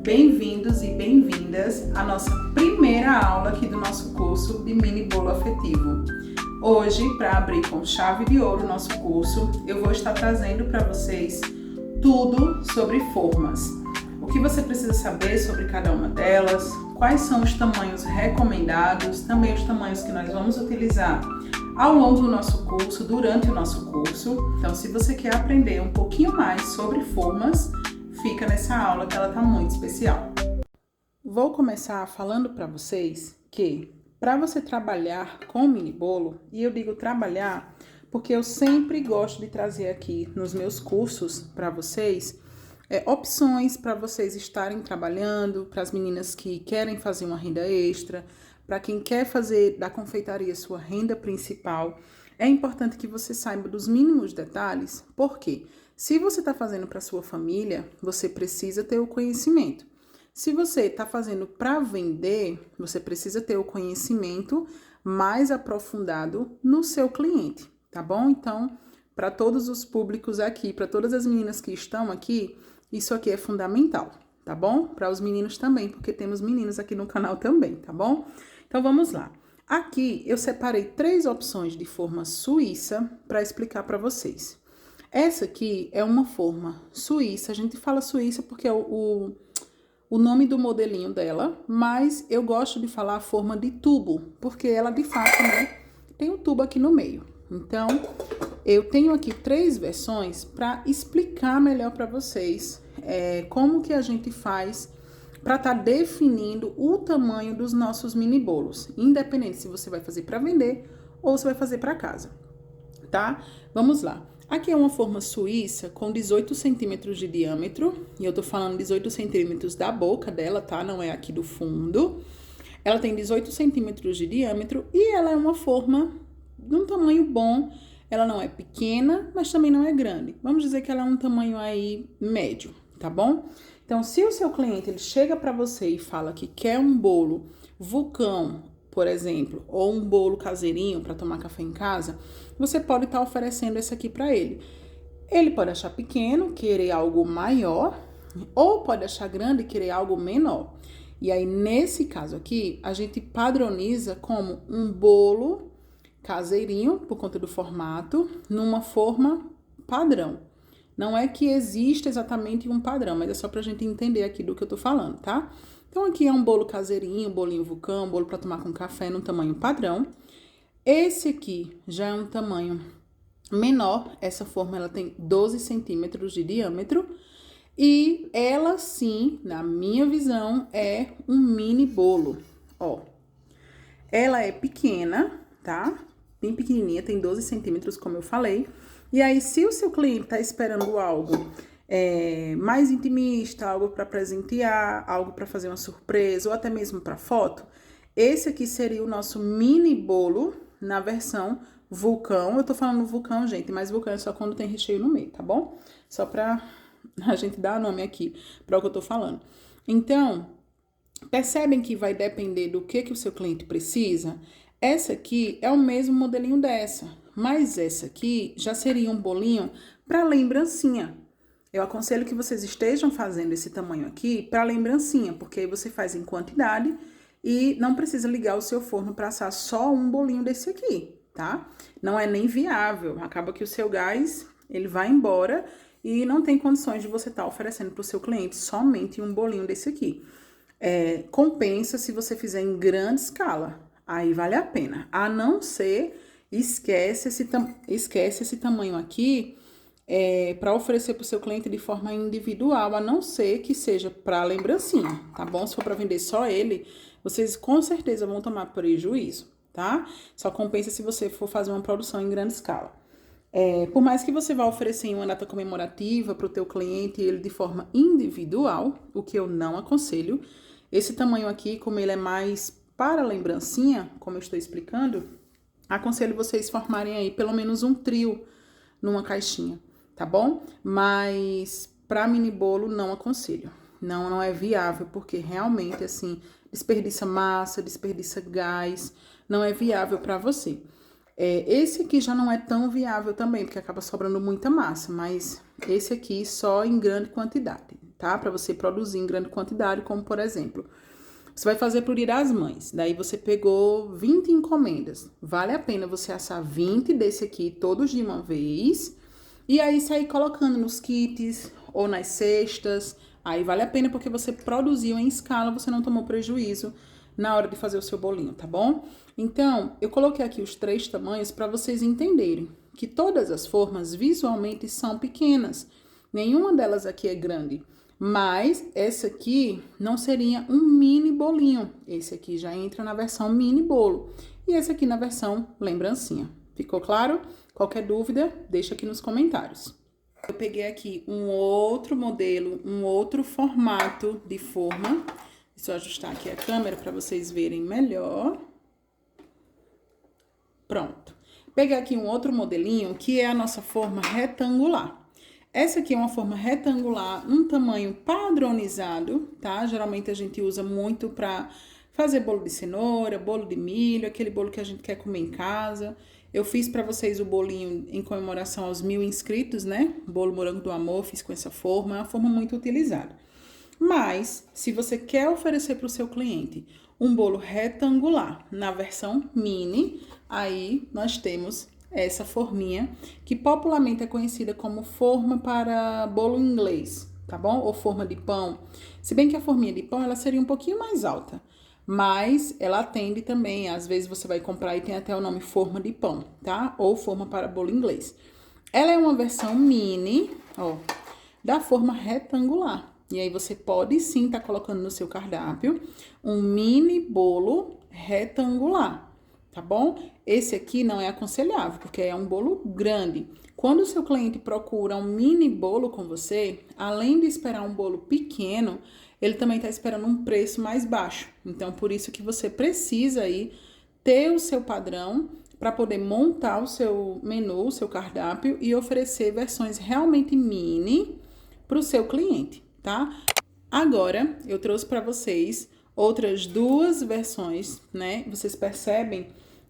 Bem-vindos e bem-vindas à nossa primeira aula aqui do nosso curso de mini bolo afetivo. Hoje, para abrir com chave de ouro o nosso curso, eu vou estar trazendo para vocês tudo sobre formas. O que você precisa saber sobre cada uma delas, quais são os tamanhos recomendados, também os tamanhos que nós vamos utilizar ao longo do nosso curso, durante o nosso curso. Então, se você quer aprender um pouquinho mais sobre formas, fica nessa aula que ela tá muito especial. Vou começar falando para vocês que para você trabalhar com mini bolo, e eu digo trabalhar porque eu sempre gosto de trazer aqui nos meus cursos para vocês opções para vocês estarem trabalhando, para as meninas que querem fazer uma renda extra, para quem quer fazer da confeitaria sua renda principal. É importante que você saiba dos mínimos detalhes, porque se você está fazendo para sua família, você precisa ter o conhecimento. Se você está fazendo para vender, você precisa ter o conhecimento mais aprofundado no seu cliente, tá bom? Então, para todos os públicos aqui, para todas as meninas que estão aqui, isso aqui é fundamental, tá bom? Para os meninos também, porque temos meninos aqui no canal também, tá bom? Então, vamos lá. Aqui, eu separei 3 opções de forma suíça para explicar para vocês. Essa aqui é uma forma suíça, a gente fala suíça porque é o nome do modelinho dela, mas eu gosto de falar a forma de tubo, porque ela de fato, né, tem um tubo aqui no meio. Então, eu tenho aqui 3 versões para explicar melhor para vocês como que a gente faz para estar definindo o tamanho dos nossos mini bolos, independente se você vai fazer para vender ou se vai fazer para casa, tá? Vamos lá. Aqui é uma forma suíça com 18 centímetros de diâmetro, e eu tô falando 18 centímetros da boca dela, tá? Não é aqui do fundo. Ela tem 18 centímetros de diâmetro e ela é uma forma de um tamanho bom. Ela não é pequena, mas também não é grande. Vamos dizer que ela é um tamanho aí médio, tá bom? Então, se o seu cliente ele chega para você e fala que quer um bolo vulcão, por exemplo, ou um bolo caseirinho para tomar café em casa, você pode estar oferecendo esse aqui para ele. Ele pode achar pequeno, querer algo maior, ou pode achar grande e querer algo menor. E aí, nesse caso aqui, a gente padroniza como um bolo caseirinho, por conta do formato, numa forma padrão. Não é que exista exatamente um padrão, mas é só pra gente entender aqui do que eu tô falando, tá? Então, aqui é um bolo caseirinho, um bolinho vulcão, um bolo para tomar com café no tamanho padrão. Esse aqui já é um tamanho menor, essa forma ela tem 12 centímetros de diâmetro. E ela sim, na minha visão, é um mini bolo, ó. Ela é pequena, tá? Bem pequenininha, tem 12 centímetros, como eu falei. E aí, se o seu cliente tá esperando algo mais intimista, algo para presentear, algo para fazer uma surpresa, ou até mesmo para foto, esse aqui seria o nosso mini bolo na versão vulcão. Eu tô falando vulcão, gente, mas vulcão é só quando tem recheio no meio, tá bom? Só pra a gente dar nome aqui para o que eu tô falando. Então, percebem que vai depender do que o seu cliente precisa? Essa aqui é o mesmo modelinho dessa, mas essa aqui já seria um bolinho para lembrancinha. Eu aconselho que vocês estejam fazendo esse tamanho aqui para lembrancinha, porque aí você faz em quantidade e não precisa ligar o seu forno para assar só um bolinho desse aqui, tá? Não é nem viável, acaba que o seu gás, ele vai embora e não tem condições de você estar oferecendo para o seu cliente somente um bolinho desse aqui. Compensa se você fizer em grande escala, aí vale a pena. A não ser, esquece esse tamanho aqui para oferecer para o seu cliente de forma individual, a não ser que seja para lembrancinha, tá bom? Se for para vender só ele, vocês com certeza vão tomar prejuízo, tá? Só compensa se você for fazer uma produção em grande escala. Por mais que você vá oferecer em uma data comemorativa para o teu cliente, ele de forma individual, o que eu não aconselho, esse tamanho aqui, como ele é mais para lembrancinha, como eu estou explicando, aconselho vocês formarem aí pelo menos um trio numa caixinha, tá bom? Mas para mini bolo não aconselho. Não é viável, porque realmente, assim, desperdiça massa, desperdiça gás, não é viável para você. Esse aqui já não é tão viável também, porque acaba sobrando muita massa, mas esse aqui só em grande quantidade. tá? Para você produzir em grande quantidade, como por exemplo, você vai fazer pro Dia das Mães, daí você pegou 20 encomendas. Vale a pena você assar 20 desse aqui todos de uma vez e aí sair colocando nos kits ou nas cestas. Aí vale a pena porque você produziu em escala, você não tomou prejuízo na hora de fazer o seu bolinho, tá bom? Então, eu coloquei aqui os 3 tamanhos para vocês entenderem que todas as formas visualmente são pequenas. Nenhuma delas aqui é grande, mas essa aqui não seria um mini bolinho. Esse aqui já entra na versão mini bolo e esse aqui na versão lembrancinha. Ficou claro? Qualquer dúvida, deixa aqui nos comentários. Eu peguei aqui um outro modelo, um outro formato de forma. Deixa eu ajustar aqui a câmera para vocês verem melhor. Pronto. Peguei aqui um outro modelinho, que é a nossa forma retangular. Essa aqui é uma forma retangular, um tamanho padronizado, tá? Geralmente a gente usa muito para fazer bolo de cenoura, bolo de milho, aquele bolo que a gente quer comer em casa. Eu fiz para vocês o bolinho em comemoração aos 1000 inscritos, né? Bolo morango do amor, fiz com essa forma, é uma forma muito utilizada. Mas, se você quer oferecer para o seu cliente um bolo retangular na versão mini, aí nós temos essa forminha, que popularmente é conhecida como forma para bolo inglês, tá bom? Ou forma de pão. Se bem que a forminha de pão, ela seria um pouquinho mais alta, mas ela atende também, às vezes você vai comprar e tem até o nome forma de pão, tá? Ou forma para bolo inglês. Ela é uma versão mini, ó, da forma retangular. E aí você pode sim estar colocando no seu cardápio um mini bolo retangular, tá bom? Esse aqui não é aconselhável, porque é um bolo grande. Quando o seu cliente procura um mini bolo com você, além de esperar um bolo pequeno, ele também está esperando um preço mais baixo. Então, por isso que você precisa aí ter o seu padrão para poder montar o seu menu, o seu cardápio e oferecer versões realmente mini para o seu cliente, tá? Agora, eu trouxe para vocês outras 2 versões, né? Vocês percebem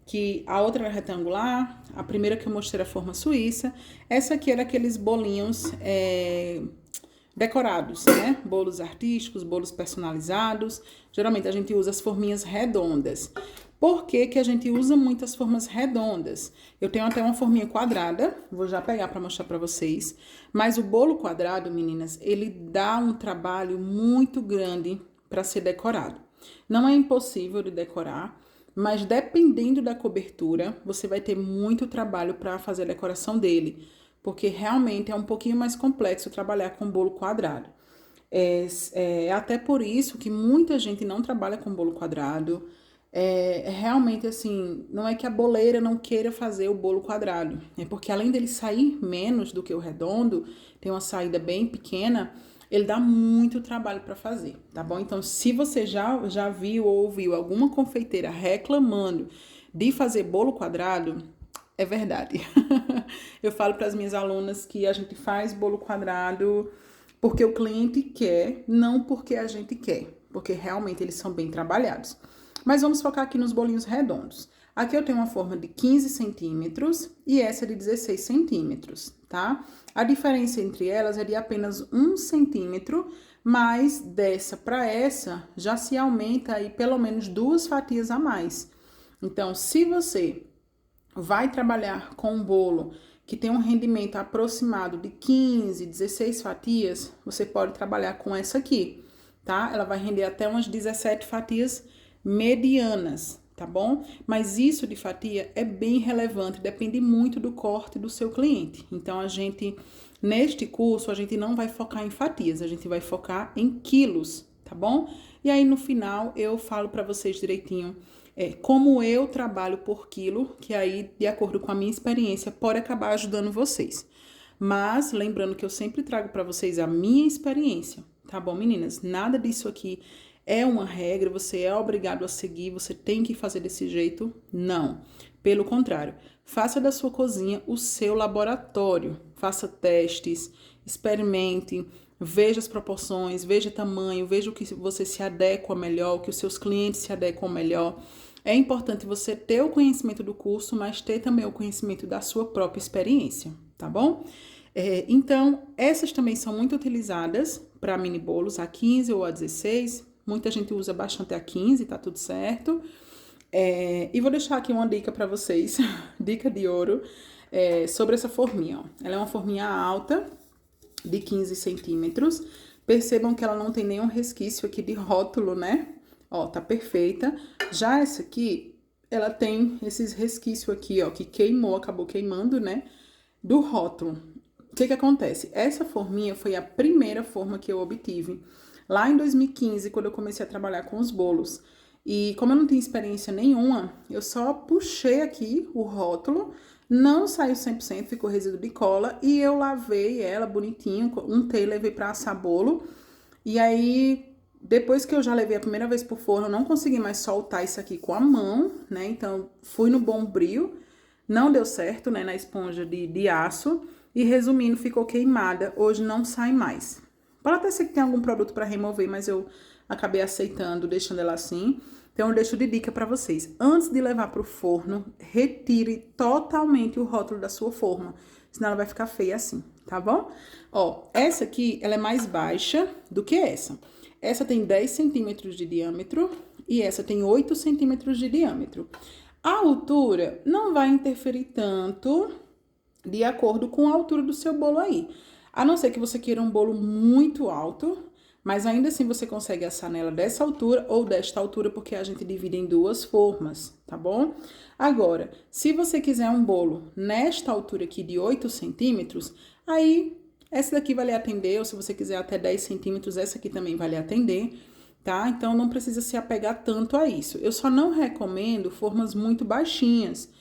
que a outra era retangular, a primeira que eu mostrei era a forma suíça, essa aqui era aqueles bolinhos decorados, né? Bolos artísticos, bolos personalizados. Geralmente a gente usa as forminhas redondas. Por que que a gente usa muitas formas redondas? Eu tenho até uma forminha quadrada, vou já pegar para mostrar para vocês. Mas o bolo quadrado, meninas, ele dá um trabalho muito grande para ser decorado. Não é impossível de decorar, mas dependendo da cobertura, você vai ter muito trabalho para fazer a decoração dele, porque realmente é um pouquinho mais complexo trabalhar com bolo quadrado. É até por isso que muita gente não trabalha com bolo quadrado. Realmente assim, não é que a boleira não queira fazer o bolo quadrado, é porque além dele sair menos do que o redondo, tem uma saída bem pequena, ele dá muito trabalho para fazer, tá bom? Então, se você já viu ou ouviu alguma confeiteira reclamando de fazer bolo quadrado, é verdade. Eu falo para as minhas alunas que a gente faz bolo quadrado porque o cliente quer, não porque a gente quer, porque realmente eles são bem trabalhados. Mas vamos focar aqui nos bolinhos redondos. Aqui eu tenho uma forma de 15 centímetros e essa de 16 centímetros, tá? A diferença entre elas é de apenas 1 centímetro, mas dessa para essa já se aumenta aí pelo menos 2 fatias a mais. Então, se você vai trabalhar com um bolo que tem um rendimento aproximado de 15, 16 fatias, você pode trabalhar com essa aqui, tá? Ela vai render até umas 17 fatias medianas, tá bom? Mas isso de fatia é bem relevante, depende muito do corte do seu cliente. Então, neste curso, a gente não vai focar em fatias, a gente vai focar em quilos, tá bom? E aí, no final, eu falo para vocês direitinho como eu trabalho por quilo, que aí, de acordo com a minha experiência, pode acabar ajudando vocês. Mas, lembrando que eu sempre trago para vocês a minha experiência, tá bom, meninas? Nada disso aqui é uma regra, você é obrigado a seguir, você tem que fazer desse jeito? Não. Pelo contrário, faça da sua cozinha o seu laboratório. Faça testes, experimente, veja as proporções, veja tamanho, veja o que você se adequa melhor, o que os seus clientes se adequam melhor. É importante você ter o conhecimento do curso, mas ter também o conhecimento da sua própria experiência, tá bom? Então, essas também são muito utilizadas para mini bolos, a 15 ou a 16. Muita gente usa bastante a 15, tá tudo certo. E vou deixar aqui uma dica para vocês, dica de ouro, sobre essa forminha, ó. Ela é uma forminha alta, de 15 centímetros. Percebam que ela não tem nenhum resquício aqui de rótulo, né? Ó, tá perfeita. Já essa aqui, ela tem esses resquícios aqui, ó, que queimou, acabou queimando, né? Do rótulo. O que que acontece? Essa forminha foi a primeira forma que eu obtive lá em 2015, quando eu comecei a trabalhar com os bolos. E como eu não tinha experiência nenhuma, eu só puxei aqui o rótulo, não saiu 100%, ficou resíduo de cola, e eu lavei ela bonitinho, untei, levei pra assar bolo. E aí, depois que eu já levei a primeira vez pro forno, eu não consegui mais soltar isso aqui com a mão, né? Então, fui no Bombril, não deu certo, né, na esponja de aço. E resumindo, ficou queimada, hoje não sai mais. Pode até ser que tenha algum produto para remover, mas eu acabei aceitando, deixando ela assim. Então, eu deixo de dica para vocês. Antes de levar para o forno, retire totalmente o rótulo da sua forma, senão ela vai ficar feia assim, tá bom? Ó, essa aqui, ela é mais baixa do que essa. Essa tem 10 centímetros de diâmetro e essa tem 8 centímetros de diâmetro. A altura não vai interferir tanto de acordo com a altura do seu bolo aí. A não ser que você queira um bolo muito alto, mas ainda assim você consegue assar nela dessa altura ou desta altura, porque a gente divide em duas formas, tá bom? Agora, se você quiser um bolo nesta altura aqui de 8 centímetros, aí essa daqui vai lhe atender, ou se você quiser até 10 centímetros, essa aqui também vai lhe atender, tá? Então, não precisa se apegar tanto a isso. Eu só não recomendo formas muito baixinhas,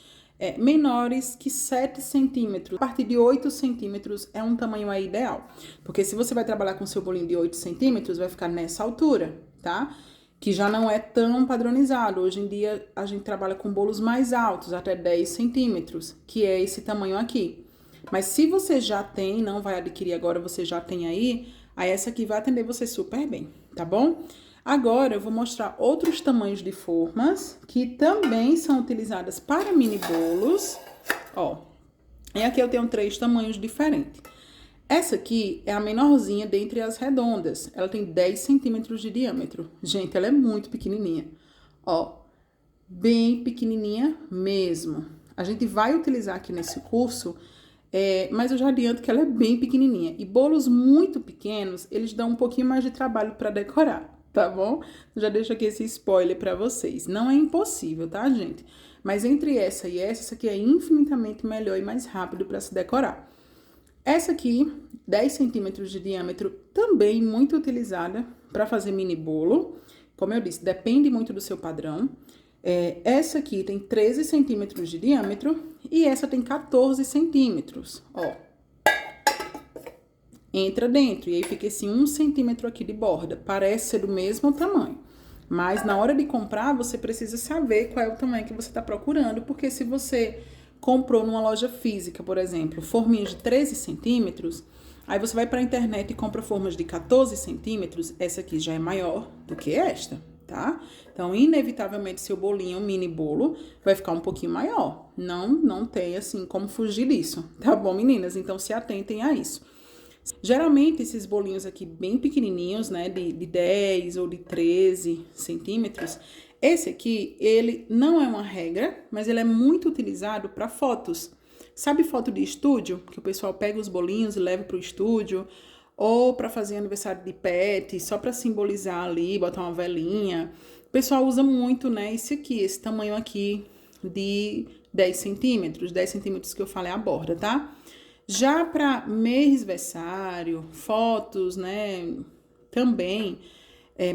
menores que 7 centímetros. A partir de 8 centímetros é um tamanho aí ideal. Porque se você vai trabalhar com seu bolinho de 8 centímetros, vai ficar nessa altura, tá? Que já não é tão padronizado. Hoje em dia, a gente trabalha com bolos mais altos, até 10 centímetros, que é esse tamanho aqui. Mas se você já tem, não vai adquirir agora, você já tem aí essa aqui vai atender você super bem, tá bom? Agora, eu vou mostrar outros tamanhos de formas que também são utilizadas para mini bolos. Ó, e aqui eu tenho 3 tamanhos diferentes. Essa aqui é a menorzinha dentre as redondas. Ela tem 10 centímetros de diâmetro. Gente, ela é muito pequenininha. Ó, bem pequenininha mesmo. A gente vai utilizar aqui nesse curso, mas eu já adianto que ela é bem pequenininha. E bolos muito pequenos, eles dão um pouquinho mais de trabalho para decorar. Tá bom? Já deixo aqui esse spoiler pra vocês. Não é impossível, tá, gente? Mas entre essa e essa aqui é infinitamente melhor e mais rápido pra se decorar. Essa aqui, 10 centímetros de diâmetro, também muito utilizada pra fazer mini bolo. Como eu disse, depende muito do seu padrão. Essa aqui tem 13 centímetros de diâmetro e essa tem 14 centímetros, ó. Entra dentro, e aí fica esse 1 centímetro aqui de borda. Parece ser do mesmo tamanho. Mas na hora de comprar, você precisa saber qual é o tamanho que você está procurando, porque se você comprou numa loja física, por exemplo, forminhas de 13 centímetros, aí você vai para a internet e compra formas de 14 centímetros, essa aqui já é maior do que esta, tá? Então, inevitavelmente, seu bolinho, mini bolo, vai ficar um pouquinho maior. Não tem, assim, como fugir disso, tá bom, meninas? Então, se atentem a isso. Geralmente, esses bolinhos aqui bem pequenininhos, né, de 10 ou de 13 centímetros, esse aqui, ele não é uma regra, mas ele é muito utilizado para fotos. Sabe foto de estúdio? Que o pessoal pega os bolinhos e leva para o estúdio, ou para fazer aniversário de pet, só para simbolizar ali, botar uma velinha. O pessoal usa muito, né, esse tamanho aqui de 10 centímetros que eu falei a borda, tá? Já para mêsversário, fotos, né, também,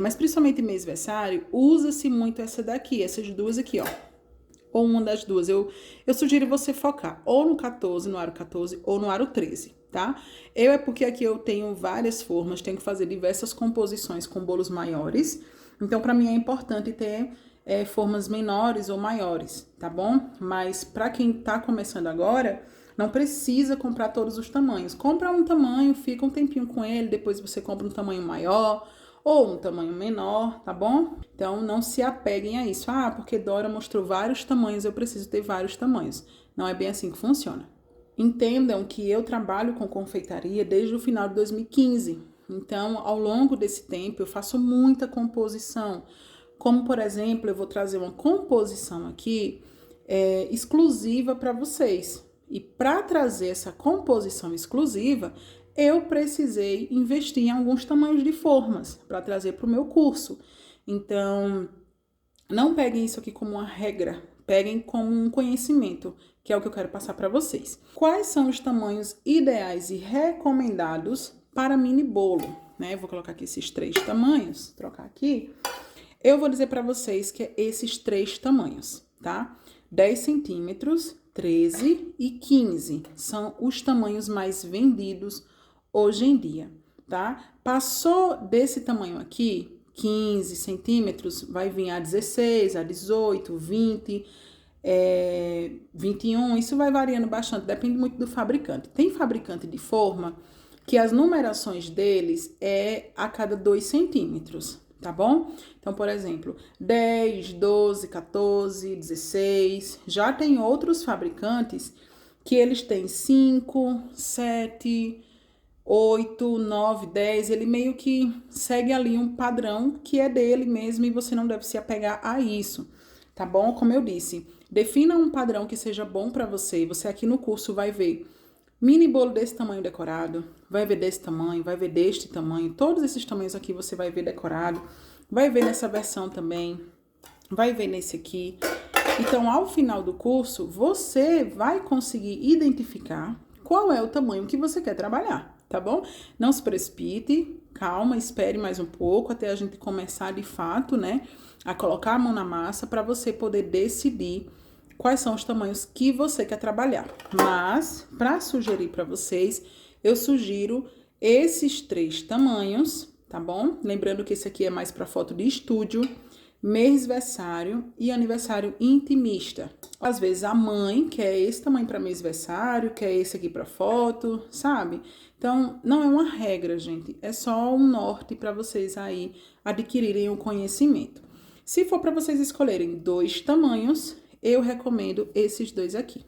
mas principalmente mêsversário, usa-se muito essa daqui, essas duas aqui, ó. Ou uma das duas. Eu sugiro você focar ou no 14, no aro 14, ou no aro 13, tá? Porque aqui eu tenho várias formas, tenho que fazer diversas composições com bolos maiores. Então, para mim é importante ter formas menores ou maiores, tá bom? Mas para quem tá começando agora, não precisa comprar todos os tamanhos. Compra um tamanho, fica um tempinho com ele, depois você compra um tamanho maior ou um tamanho menor, tá bom? Então, não se apeguem a isso. Ah, porque Dora mostrou vários tamanhos, eu preciso ter vários tamanhos. Não é bem assim que funciona. Entendam que eu trabalho com confeitaria desde o final de 2015. Então, ao longo desse tempo, eu faço muita composição. Como, por exemplo, eu vou trazer uma composição aqui exclusiva para vocês. E para trazer essa composição exclusiva, eu precisei investir em alguns tamanhos de formas para trazer para o meu curso. Então, não peguem isso aqui como uma regra, peguem como um conhecimento, que é o que eu quero passar para vocês. Quais são os tamanhos ideais e recomendados para mini bolo, né? Vou colocar aqui esses 3 tamanhos, trocar aqui. Eu vou dizer para vocês que é esses 3 tamanhos, tá? 10 centímetros, 13 e 15 são os tamanhos mais vendidos hoje em dia, tá? Passou desse tamanho aqui, 15 centímetros, vai vir a 16, a 18, 20, 21, isso vai variando bastante, depende muito do fabricante. Tem fabricante de forma que as numerações deles é a cada 2 centímetros, tá bom? Então, por exemplo, 10, 12, 14, 16, já tem outros fabricantes que eles têm 5, 7, 8, 9, 10, ele meio que segue ali um padrão que é dele mesmo e você não deve se apegar a isso, tá bom? Como eu disse, defina um padrão que seja bom para você. Você aqui no curso vai ver mini bolo desse tamanho decorado, vai ver desse tamanho, vai ver deste tamanho, todos esses tamanhos aqui você vai ver decorado, vai ver nessa versão também, vai ver nesse aqui. Então, ao final do curso, você vai conseguir identificar qual é o tamanho que você quer trabalhar, tá bom? Não se precipite, calma, espere mais um pouco até a gente começar de fato, né, a colocar a mão na massa para você poder decidir quais são os tamanhos que você quer trabalhar. Mas, para sugerir para vocês, eu sugiro esses 3 tamanhos, tá bom? Lembrando que esse aqui é mais para foto de estúdio, mêsversário e aniversário intimista. Às vezes a mãe quer esse tamanho para mêsversário, quer esse aqui para foto, sabe? Então, não é uma regra, gente, é só um norte para vocês aí adquirirem o conhecimento. Se for para vocês escolherem 2 tamanhos, eu recomendo esses 2 aqui,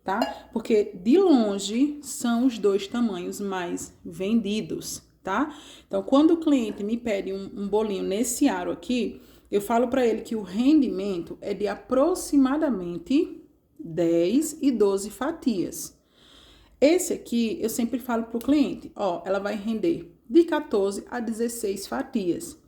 tá? Porque de longe são os 2 tamanhos mais vendidos, tá? Então, quando o cliente me pede um bolinho nesse aro aqui, eu falo para ele que o rendimento é de aproximadamente 10 e 12 fatias. Esse aqui, eu sempre falo pro cliente, ó, ela vai render de 14 a 16 fatias.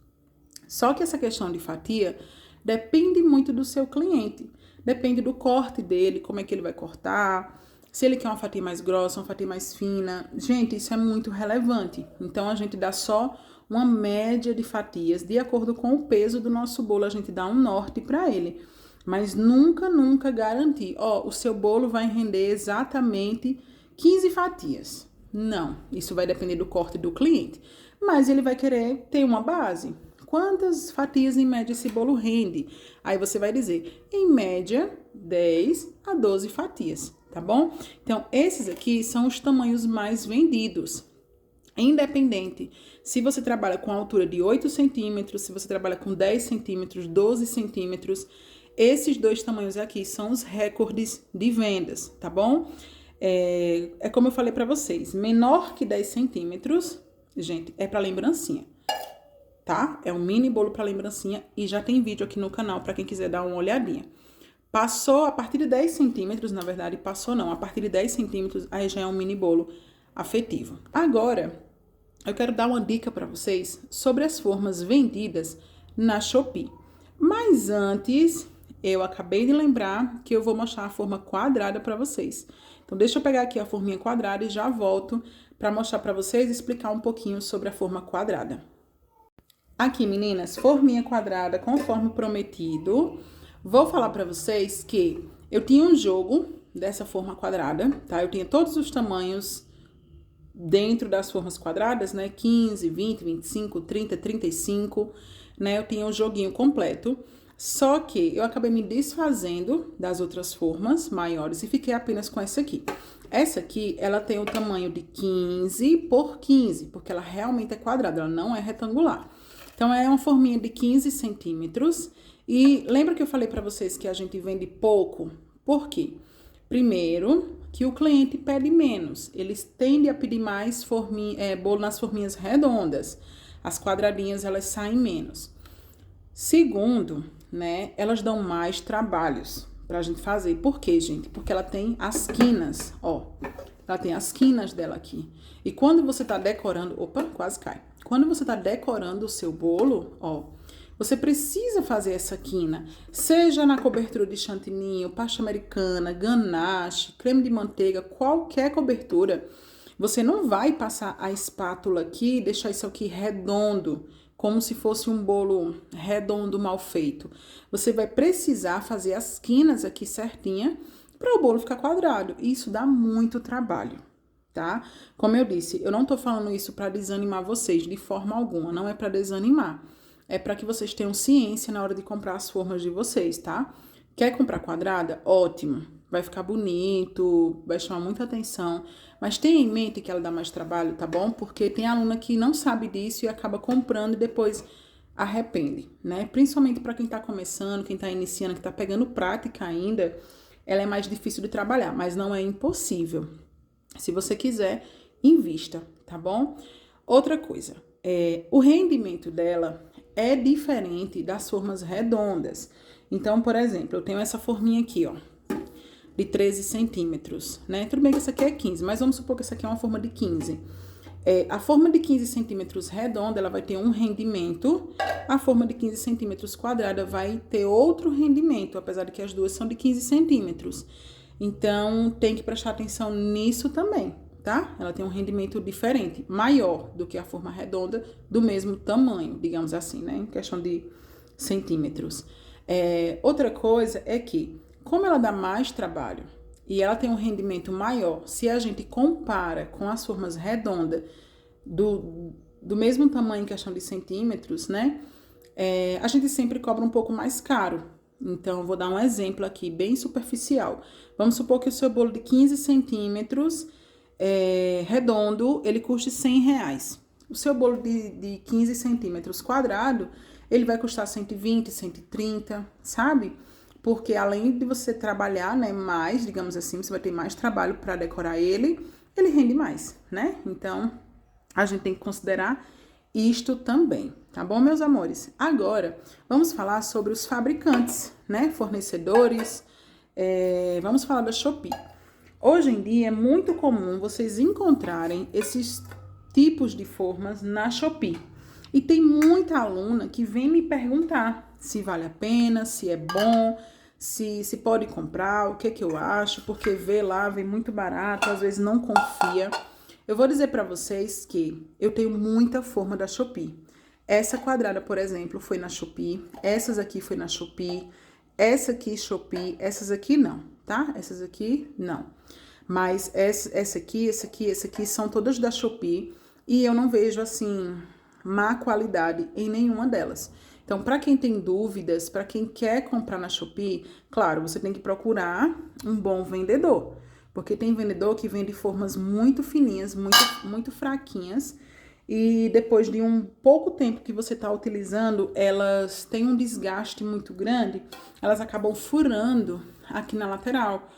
Só que essa questão de fatia depende muito do seu cliente. Depende do corte dele, como é que ele vai cortar, se ele quer uma fatia mais grossa, uma fatia mais fina. Gente, isso é muito relevante. Então, a gente dá só uma média de fatias. De acordo com o peso do nosso bolo, a gente dá um norte para ele. Mas nunca garantir. Ó, o seu bolo vai render exatamente 15 fatias. Não, isso vai depender do corte do cliente. Mas ele vai querer ter uma base. Quantas fatias em média esse bolo rende? Aí você vai dizer, em média, 10 a 12 fatias, tá bom? Então, esses aqui são os tamanhos mais vendidos. Independente se você trabalha com altura de 8 centímetros, se você trabalha com 10 centímetros, 12 centímetros, esses 2 tamanhos aqui são os recordes de vendas, tá bom? É como eu falei pra vocês, menor que 10 centímetros, gente, é pra lembrancinha. Tá? É um mini bolo para lembrancinha e já tem vídeo aqui no canal para quem quiser dar uma olhadinha. Passou a partir de 10 centímetros, na verdade, passou não, a partir de 10 centímetros, aí já é um mini bolo afetivo. Agora, eu quero dar uma dica para vocês sobre as formas vendidas na Shopee. Mas antes, eu acabei de lembrar que eu vou mostrar a forma quadrada para vocês. Então, deixa eu pegar aqui a forminha quadrada e já volto para mostrar para vocês e explicar um pouquinho sobre a forma quadrada. Aqui, meninas, forminha quadrada, conforme prometido. Vou falar pra vocês que eu tinha um jogo dessa forma quadrada, tá? Eu tinha todos os tamanhos dentro das formas quadradas, né? 15, 20, 25, 30, 35, né? Eu tinha um joguinho completo. Só que eu acabei me desfazendo das outras formas maiores e fiquei apenas com essa aqui. Essa aqui, ela tem o tamanho de 15 por 15, porque ela realmente é quadrada, ela não é retangular. Então, é uma forminha de 15 centímetros. E lembra que eu falei pra vocês que a gente vende pouco? Por quê? Primeiro, que o cliente pede menos. Eles tendem a pedir mais bolo nas forminhas redondas. As quadradinhas, elas saem menos. Segundo, né, elas dão mais trabalhos pra gente fazer. Por quê, gente? Porque ela tem as quinas, ó. Ela tem as quinas dela aqui. E quando você tá decorando... Opa, quase cai. Quando você tá decorando o seu bolo, ó, você precisa fazer essa quina. Seja na cobertura de chantilly, pasta americana, ganache, creme de manteiga, qualquer cobertura. Você não vai passar a espátula aqui e deixar isso aqui redondo, como se fosse um bolo redondo mal feito. Você vai precisar fazer as quinas aqui certinha para o bolo ficar quadrado. Isso dá muito trabalho, tá? Como eu disse, eu não tô falando isso para desanimar vocês de forma alguma, não é para desanimar. É para que vocês tenham ciência na hora de comprar as formas de vocês, tá? Quer comprar quadrada? Ótimo. Vai ficar bonito, vai chamar muita atenção. Mas tenha em mente que ela dá mais trabalho, tá bom? Porque tem aluna que não sabe disso e acaba comprando e depois arrepende, né? Principalmente para quem tá começando, quem tá iniciando, que tá pegando prática ainda, ela é mais difícil de trabalhar, mas não é impossível. Se você quiser, invista, tá bom? Outra coisa, o rendimento dela é diferente das formas redondas. Então, por exemplo, eu tenho essa forminha aqui, ó, de 13 centímetros, né? Tudo bem que essa aqui é 15, mas vamos supor que essa aqui é uma forma de 15. A forma de 15 centímetros redonda, ela vai ter um rendimento. A forma de 15 centímetros quadrada vai ter outro rendimento, apesar de que as duas são de 15 centímetros. Então, tem que prestar atenção nisso também, tá? Ela tem um rendimento diferente, maior do que a forma redonda, do mesmo tamanho, digamos assim, né? Em questão de centímetros. Outra coisa é que, como ela dá mais trabalho e ela tem um rendimento maior, se a gente compara com as formas redondas do mesmo tamanho em questão de centímetros, né? A gente sempre cobra um pouco mais caro. Então, eu vou dar um exemplo aqui, bem superficial. Vamos supor que o seu bolo de 15 centímetros redondo, ele custe R$100. O seu bolo de 15 centímetros quadrado, ele vai custar 120, 130, sabe? Porque além de você trabalhar, né, mais, digamos assim, você vai ter mais trabalho para decorar ele rende mais, né? Então, a gente tem que considerar isto também, tá bom, meus amores? Agora, vamos falar sobre os fabricantes, né? Fornecedores, vamos falar da Shopee. Hoje em dia, é muito comum vocês encontrarem esses tipos de formas na Shopee. E tem muita aluna que vem me perguntar se vale a pena, se é bom, se pode comprar, o que eu acho, porque vê lá, vem muito barato, às vezes não confia. Eu vou dizer pra vocês que eu tenho muita forma da Shopee. Essa quadrada, por exemplo, foi na Shopee, essas aqui foi na Shopee, essa aqui Shopee, essas aqui não, tá? Essas aqui não. Mas essa aqui são todas da Shopee e eu não vejo, assim, má qualidade em nenhuma delas. Então, para quem tem dúvidas, para quem quer comprar na Shopee, claro, você tem que procurar um bom vendedor. Porque tem vendedor que vende formas muito fininhas, muito fraquinhas. E depois de um pouco tempo que você está utilizando, elas têm um desgaste muito grande. Elas acabam furando aqui na lateral.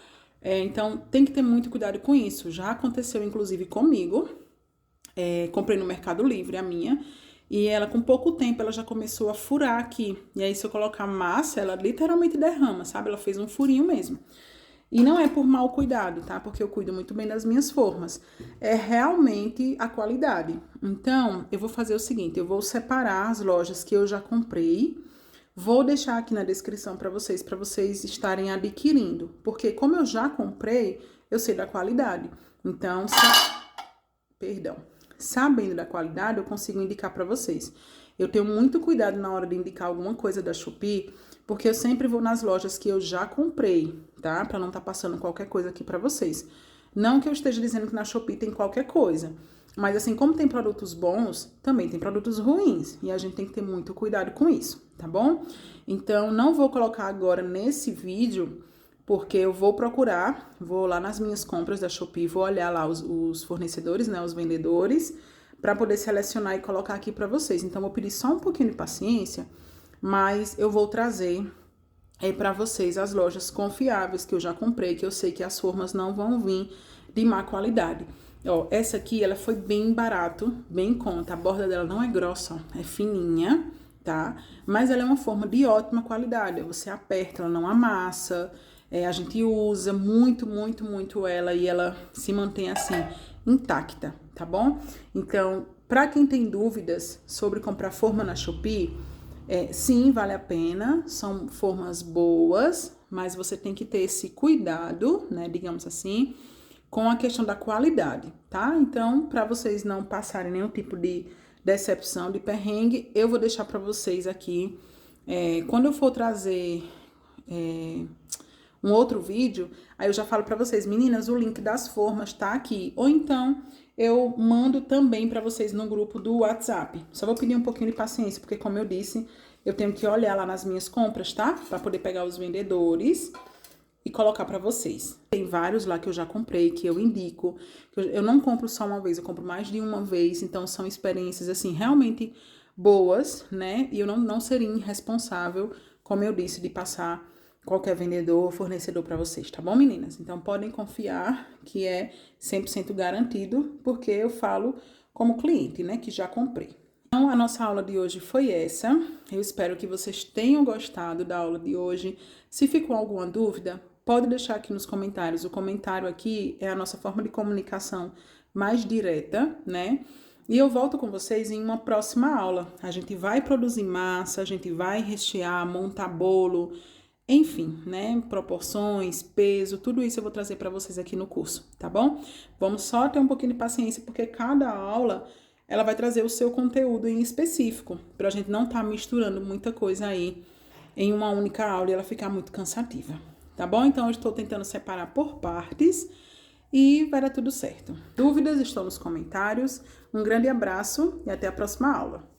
Então, tem que ter muito cuidado com isso. Já aconteceu, inclusive, comigo. Comprei no Mercado Livre a minha. E ela, com pouco tempo, ela já começou a furar aqui. E aí, se eu colocar massa, ela literalmente derrama, sabe? Ela fez um furinho mesmo. E não é por mau cuidado, tá? Porque eu cuido muito bem das minhas formas. É realmente a qualidade. Então, eu vou fazer o seguinte, eu vou separar as lojas que eu já comprei. Vou deixar aqui na descrição para vocês estarem adquirindo. Porque como eu já comprei, eu sei da qualidade. Então, sabendo da qualidade, eu consigo indicar para vocês. Eu tenho muito cuidado na hora de indicar alguma coisa da Shopee, porque eu sempre vou nas lojas que eu já comprei, tá? Para não estar passando qualquer coisa aqui para vocês. Não que eu esteja dizendo que na Shopee tem qualquer coisa, mas assim, como tem produtos bons, também tem produtos ruins, e a gente tem que ter muito cuidado com isso, tá bom? Então, não vou colocar agora nesse vídeo, porque eu vou procurar, vou lá nas minhas compras da Shopee, vou olhar lá os fornecedores, né, os vendedores, para poder selecionar e colocar aqui para vocês. Então, vou pedir só um pouquinho de paciência, mas eu vou trazer para vocês as lojas confiáveis que eu já comprei, que eu sei que as formas não vão vir de má qualidade. Ó, essa aqui, ela foi bem barato, bem em conta. A borda dela não é grossa, ó, é fininha, tá? Mas ela é uma forma de ótima qualidade. Você aperta, ela não amassa. A gente usa muito ela e ela se mantém assim, intacta, tá bom? Então, pra quem tem dúvidas sobre comprar forma na Shopee, sim, vale a pena, são formas boas, mas você tem que ter esse cuidado, né, digamos assim, com a questão da qualidade, tá? Então, para vocês não passarem nenhum tipo de decepção, de perrengue, eu vou deixar para vocês aqui, quando eu for trazer um outro vídeo, aí eu já falo para vocês, meninas, o link das formas tá aqui, ou então eu mando também para vocês no grupo do WhatsApp. Só vou pedir um pouquinho de paciência, porque como eu disse, eu tenho que olhar lá nas minhas compras, tá? Para poder pegar os vendedores e colocar para vocês. Tem vários lá que eu já comprei, que eu indico. Eu não compro só uma vez, eu compro mais de uma vez, então são experiências, assim, realmente boas, né? E eu não seria irresponsável, como eu disse, de passar qualquer vendedor ou fornecedor para vocês, tá bom, meninas? Então, podem confiar que é 100% garantido, porque eu falo como cliente, né, que já comprei. Então, a nossa aula de hoje foi essa. Eu espero que vocês tenham gostado da aula de hoje. Se ficou alguma dúvida, pode deixar aqui nos comentários. O comentário aqui é a nossa forma de comunicação mais direta, né? E eu volto com vocês em uma próxima aula. A gente vai produzir massa, a gente vai rechear, montar bolo, enfim, né, proporções, peso, tudo isso eu vou trazer para vocês aqui no curso, tá bom? Vamos só ter um pouquinho de paciência, porque cada aula, ela vai trazer o seu conteúdo em específico, pra gente não estar misturando muita coisa aí em uma única aula e ela ficar muito cansativa, tá bom? Então, eu estou tentando separar por partes e vai dar tudo certo. Dúvidas, estão nos comentários. Um grande abraço e até a próxima aula.